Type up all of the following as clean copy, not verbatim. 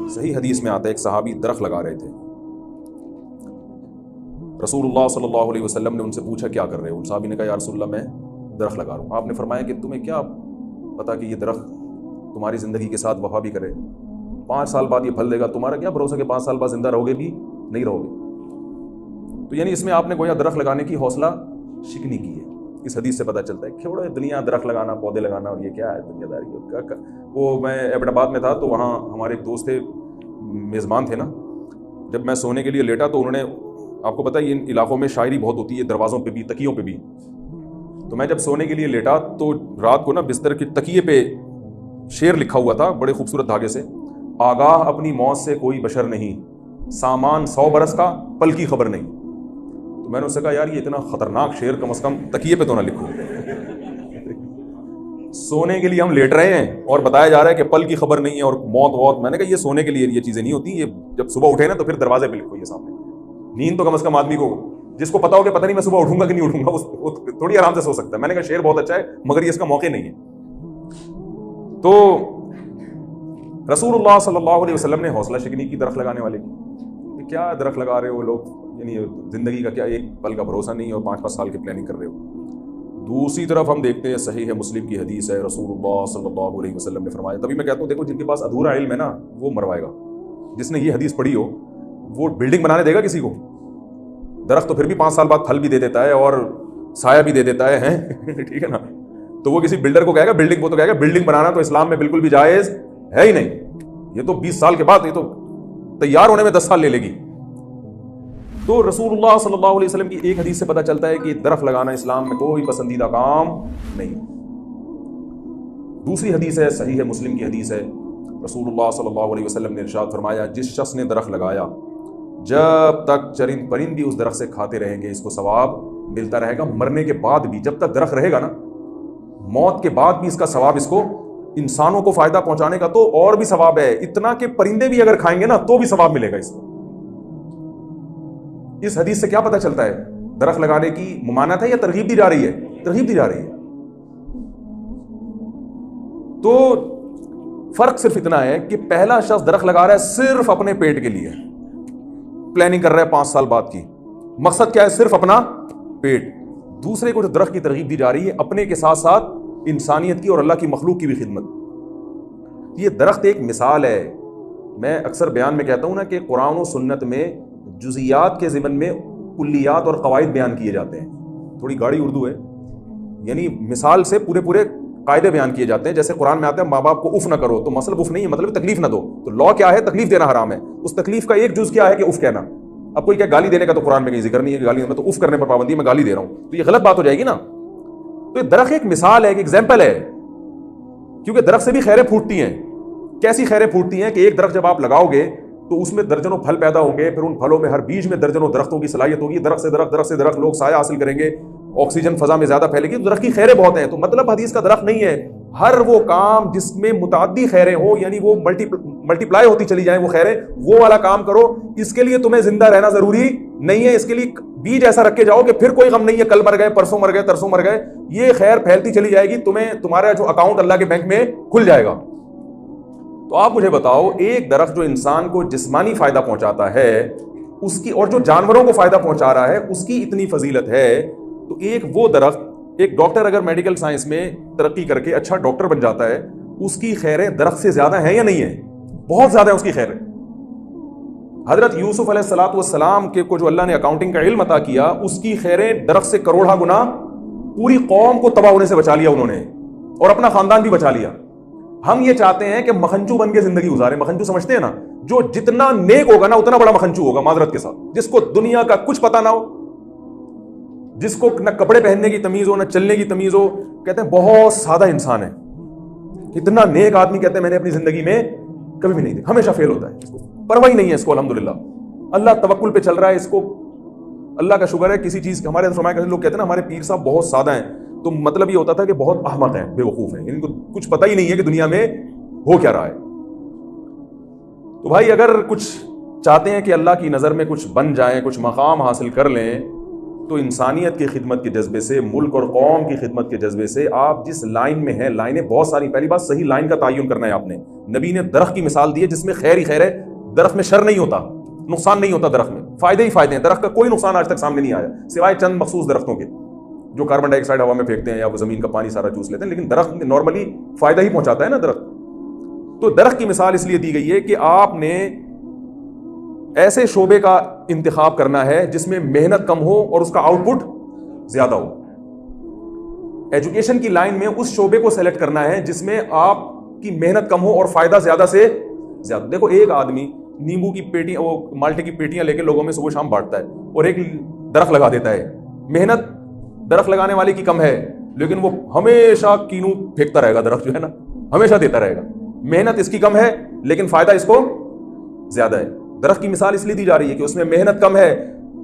صحیح حدیث میں آتا ہے ایک صحابی درخت لگا رہے تھے. رسول اللہ صلی اللہ علیہ وسلم نے ان سے پوچھا کیا کر رہے ہو؟ ان صحابی نے کہا یا رسول اللہ میں درخت لگا رہا ہوں. آپ نے فرمایا کہ تمہیں کیا پتا کہ یہ درخت تمہاری زندگی کے ساتھ وفا بھی کرے, 5 سال بعد یہ پھل دے گا, تمہارا کیا بھروسہ کہ 5 سال بعد زندہ رہو گے بھی نہیں رہو گے. تو یعنی اس میں آپ نے گویا درخت لگانے کی حوصلہ شکنی کی ہے. اس حدیث سے پتہ چلتا ہے چھوڑو دنیا, درخت لگانا, پودے لگانا اور یہ کیا ہے دنیا داری. وہ میں ایبٹ آباد میں تھا تو وہاں ہمارے ایک دوست تھے, میزبان تھے نا. جب میں سونے کے لیے لیٹا تو انہوں نے, آپ کو پتہ ہے ان علاقوں میں شاعری بہت ہوتی ہے, دروازوں پہ بھی تکیوں پہ بھی. تو میں جب سونے کے لیے لیٹا تو رات کو نا بستر کے تکیے پہ شعر لکھا ہوا تھا بڑے خوبصورت دھاگے سے, آگاہ اپنی موت سے کوئی بشر نہیں, سامان 100 برس کا پل کی خبر نہیں. تو میں نے اس سے کہا یار یہ اتنا خطرناک شعر کم از کم تکیے پہ تو نہ لکھو. سونے کے لیے ہم لیٹ رہے ہیں اور بتایا جا رہا ہے کہ پل کی خبر نہیں ہے اور موت. میں نے کہا یہ سونے کے لیے یہ چیزیں نہیں ہوتی, یہ جب صبح اٹھے نا تو پھر دروازے پہ لکھو یہ سامنے. نیند تو کم از کم آدمی کو, جس کو پتا ہو کہ پتہ نہیں میں صبح اٹھوں گا کہ نہیں اٹھوں گا, وہ تھوڑی آرام سے سو سکتا ہے. میں نے کہا شعر بہت اچھا ہے مگر یہ اس کا موقع نہیں ہے. تو رسول اللہ صلی اللہ علیہ وسلم نے حوصلہ شکنی کی درخت لگانے والے کی. کیا درخت لگا رہے ہو لوگ, یعنی زندگی کا کیا ایک پل کا بھروسہ نہیں ہے اور 5 سال کی پلاننگ کر رہے ہو. دوسری طرف ہم دیکھتے ہیں صحیح ہے مسلم کی حدیث ہے, رسول اللہ صلی اللہ علیہ وسلم نے فرمایا. تبھی میں کہتا ہوں دیکھو جن کے پاس ادھورا علم ہے نا وہ مروائے گا. جس نے یہ حدیث پڑھی ہو وہ بلڈنگ بنانے دے گا کسی کو؟ درخت تو پھر بھی 5 سال بعد پھل بھی دے دیتا ہے اور سایہ بھی دے دیتا ہے ٹھیک ہے نا. تو وہ کسی بلڈر کو کہے گا بلڈنگ, وہ تو کہے گا بلڈنگ بنانا تو اسلام میں بالکل بھی جائز ہے ہی نہیں, یہ تو 20 سال کے بعد, یہ تو تیار ہونے میں 10 سال لے لے گی. تو رسول اللہ صلی اللہ علیہ وسلم کی ایک حدیث سے پتہ چلتا ہے کہ درخت لگانا اسلام میں کوئی پسندیدہ کام نہیں. دوسری حدیث ہے, صحیح ہے مسلم کی حدیث ہے, رسول اللہ صلی اللہ علیہ وسلم نے ارشاد فرمایا جس شخص نے درخت لگایا جب تک چرند پرند بھی اس درخت سے کھاتے رہیں گے اس کو ثواب ملتا رہے گا. مرنے کے بعد بھی جب تک درخت رہے گا نا, موت کے بعد بھی اس کا ثواب, اس کو انسانوں کو فائدہ پہنچانے کا تو اور بھی ثواب ہے, اتنا کہ پرندے بھی اگر کھائیں گے نا تو بھی ثواب ملے گا اس کو. اس حدیث سے کیا پتہ چلتا ہے؟ درخت لگانے کی ممانعت ہے یا ترغیب دی جا رہی ہے؟ ترغیب دی جا رہی ہے. تو فرق صرف اتنا ہے کہ پہلا شخص درخت لگا رہا ہے صرف اپنے پیٹ کے لیے, پلاننگ کر رہا ہے 5 سال بعد کی, مقصد کیا ہے؟ صرف اپنا پیٹ. دوسرے کو جو درخت کی ترغیب دی جا رہی ہے اپنے کے ساتھ ساتھ انسانیت کی اور اللہ کی مخلوق کی بھی خدمت. یہ درخت ایک مثال ہے. میں اکثر بیان میں کہتا ہوں نا کہ قرآن و سنت میں جزیات کے ضمن میں کلیات اور قواعد بیان کیے جاتے ہیں. تھوڑی گاڑی اردو ہے, یعنی مثال سے پورے قاعدے بیان کیے جاتے ہیں. جیسے قرآن میں آتا ہے ماں باپ کو اف نہ کرو, تو مطلب اف نہیں ہے, مطلب تکلیف نہ دو. تو لا کیا ہے؟ تکلیف دینا حرام ہے. اس تکلیف کا ایک جز کیا ہے کہ اف کہنا. اب کوئی کیا گالی دینے کا تو قرآن میں کہیں ذکر نہیں ہے کہ گالی, میں تو اف کرنے پر پابندی ہے, میں گالی دے رہا ہوں, تو یہ غلط بات ہو جائے گی نا. تو یہ درخت ایک مثال ہے, ایک ایگزامپل ہے, کیونکہ درخت سے بھی خیریں پھوٹتی ہیں. کیسی خیریں پھوٹتی ہیں کہ ایک درخت جب آپ لگاؤ گے تو اس میں درجنوں پھل پیدا ہوں گے, پھر ان پھلوں میں ہر بیج میں درجنوں درختوں کی صلاحیت ہوگی. درخت سے درخت لوگ سایہ حاصل کریں گے, آکسیجن فضا میں زیادہ پھیلے گی. درخت کی خیریں بہت ہیں. تو مطلب حدیث کا درخت نہیں ہے ہر وہ کام جس میں متعدی خیریں ہوں, یعنی وہ ملٹی پلائی ہوتی چلی جائیں وہ خیریں, وہ والا کام کرو. اس کے لیے تمہیں زندہ رہنا ضروری نہیں ہے. اس کے لیے بیج ایسا رکھ کے جاؤ کہ پھر کوئی غم نہیں ہے, کل مر گئے, پرسوں مر گئے, ترسوں مر گئے, یہ خیر پھیلتی چلی جائے گی. تمہارا جو اکاؤنٹ اللہ کے بینک میں کھل جائے گا. تو آپ مجھے بتاؤ, ایک درخت جو انسان کو جسمانی فائدہ پہنچاتا ہے اس کی, اور جو جانوروں کو فائدہ پہنچا رہا ہے اس کی اتنی فضیلت ہے, تو ایک وہ درخت, ایک ڈاکٹر اگر میڈیکل سائنس میں ترقی کر کے اچھا ڈاکٹر بن جاتا ہے, اس کی خیریں درخت سے زیادہ ہیں یا نہیں ہیں؟ بہت زیادہ ہیں اس کی خیریں. حضرت یوسف علیہ الصلوۃ والسلام کے کو جو اللہ نے اکاؤنٹنگ کا علم عطا کیا, اس کی خیریں درخت سے کروڑا گنا پوری قوم کو تباہ ہونے سے بچا لیا انہوں نے, اور اپنا خاندان بھی بچا لیا. ہم یہ چاہتے ہیں کہ مکھنچو بن کے زندگی گزارے. مکھنچو سمجھتے ہیں نا, جو جتنا نیک ہوگا نا اتنا بڑا مکھنچو ہوگا, معذرت کے ساتھ, جس کو دنیا کا کچھ پتا نہ ہو, جس کو نہ کپڑے پہننے کی تمیز ہو نہ چلنے کی تمیز ہو, کہتے ہیں بہت سادہ انسان ہے. اتنا نیک آدمی کہتے ہیں میں نے اپنی زندگی میں کبھی بھی نہیں دیکھا, ہمیشہ فیل ہوتا ہے, اس کو پرواہ ہی نہیں ہے اس کو. الحمدللہ اللہ توکل پہ چل رہا ہے, اس کو اللہ کا شکر ہے. کسی چیز ہمارے فرمایا کرتے لوگ کہتے ہیں نا ہمارے پیر صاحب بہت سادہ ہیں, تو مطلب یہ ہوتا تھا کہ بہت احمق ہیں, بے وقوف ہیں, ان کو کچھ پتہ ہی نہیں ہے کہ دنیا میں ہو کیا رہا ہے. تو بھائی اگر کچھ چاہتے ہیں کہ اللہ کی نظر میں کچھ بن جائیں, کچھ مقام حاصل کر لیں, تو انسانیت کی خدمت کے جذبے سے, ملک اور قوم کی خدمت کے جذبے سے آپ جس لائن میں ہیں, لائنیں بہت ساری, پہلی بات صحیح لائن کا تعین کرنا ہے آپ نے. نبی نے درخت کی مثال دی ہے جس میں خیر ہی خیر ہے, درخت میں شر نہیں ہوتا, نقصان نہیں ہوتا, درخت میں فائدے ہی فائدے ہیں. درخت کا کوئی نقصان آج تک سامنے نہیں آیا سوائے چند مخصوص درختوں کے جو کاربن ڈائی آکسائڈ ہوا میں پھینکتے ہیں یا وہ زمین کا پانی سارا چوس لیتے ہیں, لیکن درخت نارملی فائدہ ہی پہنچاتا ہے نا درخت. تو درخت کی مثال اس لیے دی گئی ہے کہ آپ نے ایسے شعبے کا انتخاب کرنا ہے جس میں محنت کم ہو اور اس کا آؤٹ پٹ زیادہ ہو. ایجوکیشن کی لائن میں اس شعبے کو سیلیکٹ کرنا ہے جس میں آپ کی محنت کم ہو اور فائدہ زیادہ سے زیادہ. دیکھو ایک آدمی نیمبو کی پیٹیاں, وہ مالٹے کی پیٹیاں لے کے لوگوں میں صبح شام بانٹتا ہے, اور ایک درخت لگا دیتا ہے. محنت درخت لگانے والے کی کم ہے, لیکن وہ ہمیشہ کینو پھینکتا رہے گا, درخت جو ہے نا ہمیشہ دیتا رہے گا. محنت اس کی کم ہے لیکن فائدہ اس کو زیادہ ہے. درخت کی مثال اس لیے دی جا رہی ہے کہ اس میں محنت کم ہے,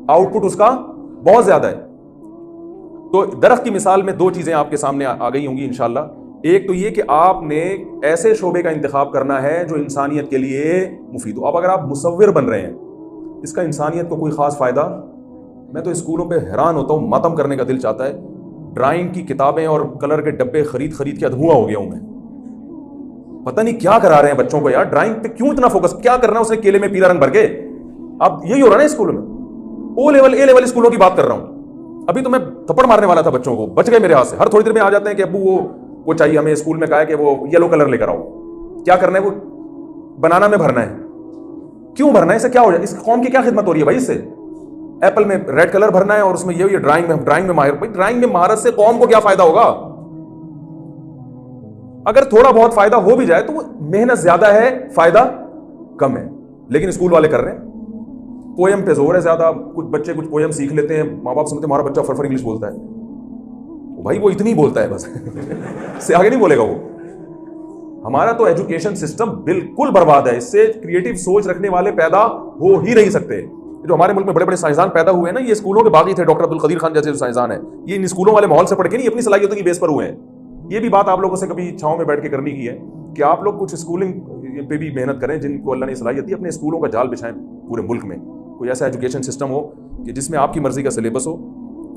آؤٹ پٹ اس کا بہت زیادہ ہے. تو درخت کی مثال میں دو چیزیں آپ کے سامنے آ گئی ہوں گی انشاءاللہ. ایک تو یہ کہ آپ نے ایسے شعبے کا انتخاب کرنا ہے جو انسانیت کے لیے مفید ہو. اب اگر آپ مصور بن رہے ہیں, اس کا انسانیت کو کوئی خاص فائدہ, میں تو اسکولوں پہ حیران ہوتا ہوں, ماتم کرنے کا دل چاہتا ہے. ڈرائنگ کی کتابیں اور کلر کے ڈبے خرید کے ادھواں ہو گیا ہوں میں. پتہ نہیں کیا کرا رہے ہیں بچوں کو یار, ڈرائنگ پہ کیوں اتنا فوکس, کیا کرنا ہے اس نے کیلے میں پیلا رنگ بھر کے. اب یہی ہو رہا ہے نا اسکولوں میں, او لیول اے لیول اسکولوں کی بات کر رہا ہوں. ابھی تو میں تھپڑ مارنے والا تھا بچوں کو, بچ گئے میرے ہاتھ سے. ہر تھوڑی دیر میں آ جاتے ہیں کہ ابو وہ چاہیے ہمیں, اسکول میں کہا ہے کہ وہ یلو کلر لے کر آؤ. کیا کرنا ہے, وہ بنانا میں بھرنا ہے. کیوں بھرنا ہے, اس سے کیا ہو جائے, اس قوم کی کیا خدمت ہو رہی ہے بھائی اس سے. ایپل میں ریڈ کلر بھرنا ہے اور اس میں یہ ڈرائنگ میں ماہر. بھائی ڈرائنگ میں مہارت سے قوم کو کیا فائدہ ہوگا. اگر تھوڑا بہت فائدہ ہو بھی جائے تو محنت زیادہ ہے, فائدہ کم ہے. لیکن اسکول والے کر رہے ہیں, پوئم پہ زور ہے زیادہ. کچھ بچے کچھ پوئم سیکھ لیتے ہیں, ماں باپ سمجھتے ہیں ہمارا بچہ فرفر انگلش بولتا ہے. بھائی وہ اتنی بولتا ہے بس سے آگے نہیں بولے گا وہ. ہمارا تو ایجوکیشن سسٹم بالکل برباد ہے. اس سے کریٹو سوچ رکھنے والے پیدا ہو ہی نہیں سکتے. جو ہمارے ملک میں بڑے بڑے سائنسدان پیدا ہوئے ہیں نا, یہ اسکولوں کے باغی تھے. ڈاکٹر عبدالقدیر خان جیسے جو سائنسدان ہیں, یہ ان اسکولوں والے ماحول سے پڑھ کے نہیں, اپنی صلاحیتوں کی بیس پر ہوئے ہیں. یہ بھی بات آپ لوگوں سے کبھی چھاؤں میں بیٹھ کے کرنی کی ہے کہ آپ لوگ کچھ اسکولنگ پہ بھی محنت کریں. جن کو اللہ نے صلاحیت دی, اپنے اسکولوں کا جال بچھائیں پورے ملک میں. کوئی ایسا ایجوکیشن سسٹم ہو کہ جس میں آپ کی مرضی کا سلیبس ہو,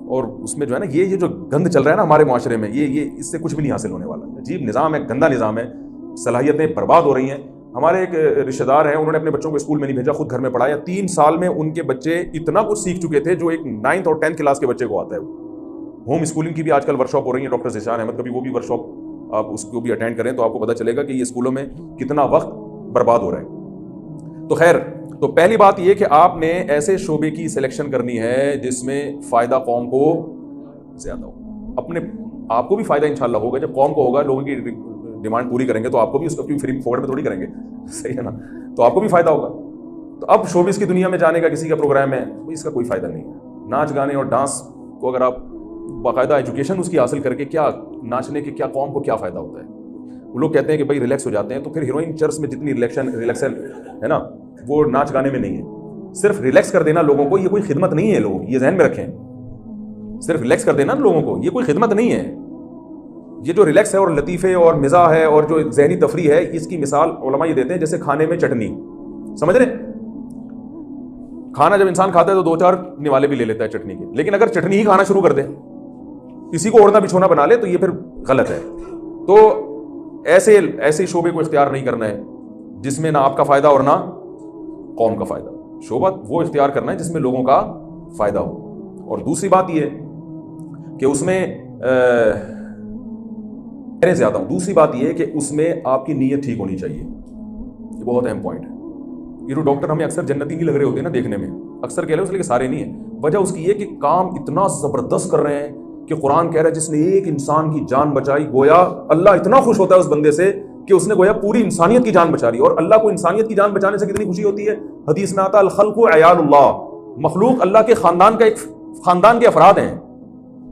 اور اس میں جو ہے نا یہ جو گند چل رہا ہے نا ہمارے معاشرے میں, یہ اس سے کچھ بھی نہیں حاصل ہونے والا. عجیب نظام ہے, گندا نظام ہے, صلاحیتیں برباد ہو رہی ہیں. ہمارے ایک رشتہ دار ہیں, انہوں نے اپنے بچوں کو اسکول میں نہیں بھیجا, خود گھر میں پڑھایا. 3 سال میں ان کے بچے اتنا کچھ سیکھ چکے تھے جو ایک 9th اور 10th کلاس کے بچے کو آتا ہے. ہوم اسکولنگ کی بھی آج کل ورکشاپ ہو رہی ہے. ڈاکٹر ذیشان احمد کا بھی وہ بھی ورکشاپ آپ اس کو بھی اٹینڈ کریں تو آپ کو پتہ چلے گا کہ یہ اسکولوں میں کتنا وقت برباد ہو رہا ہے. تو خیر, تو پہلی بات یہ کہ آپ نے ایسے شعبے کی سلیکشن کرنی ہے جس میں فائدہ قوم کو زیادہ ہو. اپنے آپ کو بھی فائدہ انشاءاللہ ہوگا, جب قوم کو ہوگا, لوگوں کی ڈیمانڈ پوری کریں گے تو آپ کو بھی اس کو فری فورڈ میں تھوڑی کریں گے, صحیح ہے نا, تو آپ کو بھی فائدہ ہوگا. تو اب شوبز کی دنیا میں جانے کا کسی کا پروگرام ہے, اس کا کوئی فائدہ نہیں ہے. ناچ گانے اور ڈانس کو اگر آپ باقاعدہ ایجوکیشن اس کی حاصل کر کے, کیا ناچنے کے کیا قوم کو کیا فائدہ ہوتا ہے. وہ لوگ کہتے ہیں کہ بھائی ریلیکس ہو جاتے ہیں, تو پھر ہیروئن چرچ میں جتنی ریلیکسن ہے نا, وہ ناچ گانے میں نہیں ہے. صرف ریلیکس کر دینا لوگوں کو, یہ کوئی خدمت نہیں ہے. لوگوں یہ ذہن میں رکھیں, صرف ریلیکس کر دینا لوگوں کو یہ کوئی خدمت نہیں ہے. یہ جو ریلیکس ہے اور لطیفے اور مزاح ہے اور جو ذہنی تفریح ہے, اس کی مثال علماء یہ دیتے ہیں جیسے کھانے میں چٹنی. سمجھ رہے, کھانا جب انسان کھاتا ہے تو 2-4 نوالے بھی لے لیتا ہے چٹنی کے, لیکن اگر چٹنی ہی کھانا شروع کر دے, کسی کو اوڑھنا بچھونا بنا لے, تو یہ پھر غلط ہے. تو ایسے شعبے کو اختیار نہیں کرنا ہے جس میں نہ آپ کا فائدہ اور نہ قوم کا فائدہ. شعبہ وہ اختیار کرنا ہے جس میں لوگوں کا فائدہ ہو. اور دوسری بات یہ کہ اس میں زیادہ ہوں. دوسری بات یہ کہ اس میں آپ کی نیت ٹھیک ہونی چاہیے. یہ بہت اہم پوائنٹ ہے. یہ جو ڈاکٹر ہمیں اکثر جنتی نہیں لگ رہے ہوتے ہیں نا دیکھنے میں, اکثر کہہ رہے ہیں, اس لیے کہ سارے نہیں ہیں. وجہ اس کی یہ کہ کام اتنا زبردست کر رہے ہیں کہ قرآن کہہ رہا ہے جس نے ایک انسان کی جان بچائی, گویا اللہ اتنا خوش ہوتا ہے اس بندے سے کہ اس نے گویا پوری انسانیت کی جان بچا لی. اور اللہ کو انسانیت کی جان بچانے سے کتنی خوشی ہوتی ہے. حدیث میں آتا ہے الخلق عیال اللہ, مخلوق اللہ کے خاندان کا ایک خاندان کے افراد ہیں.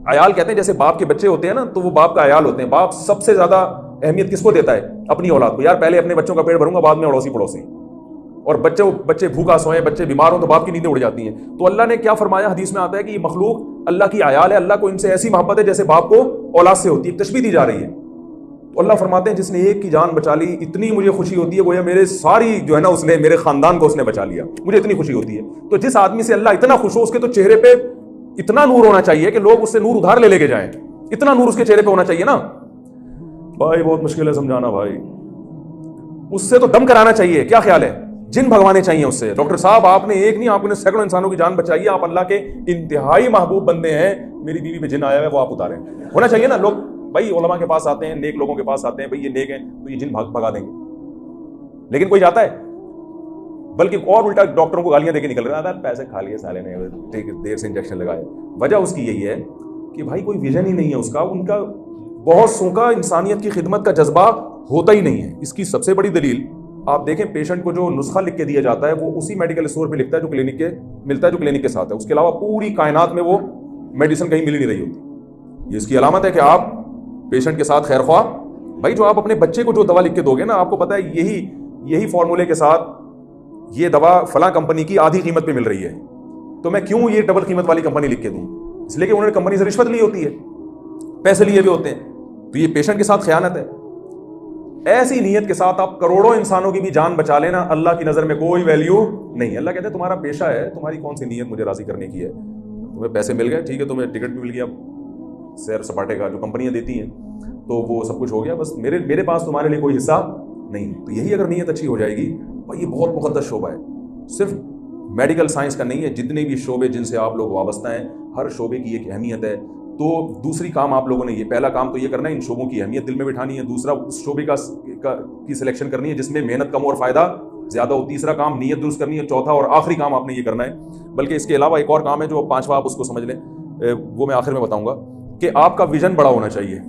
عیال کہتے ہیں جیسے باپ کے بچے ہوتے ہیں نا, تو وہ باپ کا عیال ہوتے ہیں. باپ سب سے زیادہ اہمیت کس کو دیتا ہے, اپنی اولاد کو. یار پہلے اپنے بچوں کا پیٹ بھروں گا, بعد میں اڑوسی پڑوسی. اور بچے بھوکا سوئیں, بچے بیمار ہوں تو باپ کی نیندیں اڑ جاتی ہیں. تو اللہ نے کیا فرمایا, حدیث میں آتا ہے کہ یہ مخلوق اللہ کی عیال ہے, اللہ کو ان سے ایسی محبت ہے جیسے باپ کو اولاد سے ہوتی ہے. تشبیہ دی جا رہی ہے. تو اللہ فرماتے ہیں جس نے ایک کی جان بچا لی, اتنی مجھے خوشی ہوتی ہے, گویا میرے ساری جو ہے نا اس نے میرے خاندان کو اس نے بچا لیا, مجھے اتنی خوشی ہوتی ہے. تو جس آدمی سے اللہ اتنا خوش ہو, اس کے تو چہرے پہ اتنا نور ہونا چاہیے کہ لوگ اس سے نور ادھار لے کے جائیں, اتنا نور اس کے چہرے پہ ہونا چاہیے نا بھائی. بہت مشکل ہے سمجھانا بھائی, اس سے تو دم کرانا چاہیے. کیا خیال ہے, جن بھگوانے چاہیے اس سے. ڈاکٹر صاحب آپ نے ایک نہیں, آپ نے سینکڑوں انسانوں کی جان بچائی ہے, آپ اللہ کے انتہائی محبوب بندے ہیں. میری بیوی پہ جن آیا ہے وہ آپ اتاریں. ہونا چاہیے نا. لوگ بھائی علماء کے پاس آتے ہیں, نیک لوگوں کے پاس آتے ہیں, بھائی یہ نیک ہیں تو یہ جن بھگا دیں گے, لیکن کوئی جاتا ہے بلکہ اور الٹا ڈاکٹروں کو گالیاں دے کے نکل رہا ہے, پیسے کھا لیے سالے نے, دیر سے انجیکشن لگائے. وجہ اس کی یہی ہے کہ بھائی کوئی ویژن ہی نہیں ہے اس کا. ان کا بہت سو کا انسانیت کی خدمت کا جذبہ ہوتا ہی نہیں ہے. اس کی سب سے بڑی دلیل آپ دیکھیں, پیشنٹ کو جو نسخہ لکھ کے دیا جاتا ہے وہ اسی میڈیکل اسٹور پہ لکھتا ہے جو کلینک کے ملتا ہے, جو کلینک کے ساتھ ہے. اس کے علاوہ پوری کائنات میں وہ میڈیسن کہیں مل ہی نہیں رہی ہوتی. یہ اس کی علامت ہے کہ آپ پیشنٹ کے ساتھ خیر خواہ. بھائی جو آپ اپنے بچے کو جو دوا لکھ کے دو گے نا, آپ کو پتا ہے یہی فارمولے کے ساتھ یہ دوا فلاں کمپنی کی آدھی قیمت پہ مل رہی ہے, تو میں کیوں یہ ڈبل قیمت والی کمپنی لکھ کے دوں؟ اس لیے کہ انہوں نے کمپنی سے رشوت لی ہوتی ہے, پیسے لیے بھی ہوتے ہیں. تو یہ پیشنٹ کے ساتھ خیانت ہے. ایسی نیت کے ساتھ آپ کروڑوں انسانوں کی بھی جان بچا لینا, اللہ کی نظر میں کوئی ویلیو نہیں. اللہ کہتے ہیں تمہارا پیشہ ہے, تمہاری کون سی نیت مجھے راضی کرنے کی ہے. تمہیں پیسے مل گئے, ٹھیک ہے, تمہیں ٹکٹ بھی مل گیا سیر سپاٹے کا جو کمپنیاں دیتی ہیں, تو وہ سب کچھ ہو گیا, بس میرے پاس تمہارے لیے کوئی حصہ نہیں. تو یہی اگر نیت اچھی ہو جائے گی, بھائی یہ بہت مقدس شعبہ ہے, صرف میڈیکل سائنس کا نہیں ہے. جتنے بھی شعبے جن سے آپ لوگ وابستہ ہیں, ہر شعبے کی ایک اہمیت ہے. تو دوسری کام آپ لوگوں نے, یہ پہلا کام تو یہ کرنا ہے ان شعبوں کی اہمیت دل میں بٹھانی ہے. دوسرا اس شعبے کی سلیکشن کرنی ہے جس میں محنت کم اور فائدہ زیادہ ہو. تیسرا کام نیت درست کرنی ہے. چوتھا اور آخری کام آپ نے یہ کرنا ہے, بلکہ اس کے علاوہ ایک اور کام ہے جو پانچواں آپ اس کو سمجھ لیں, وہ میں آخر میں بتاؤں گا, کہ آپ کا ویژن بڑا ہونا چاہیے.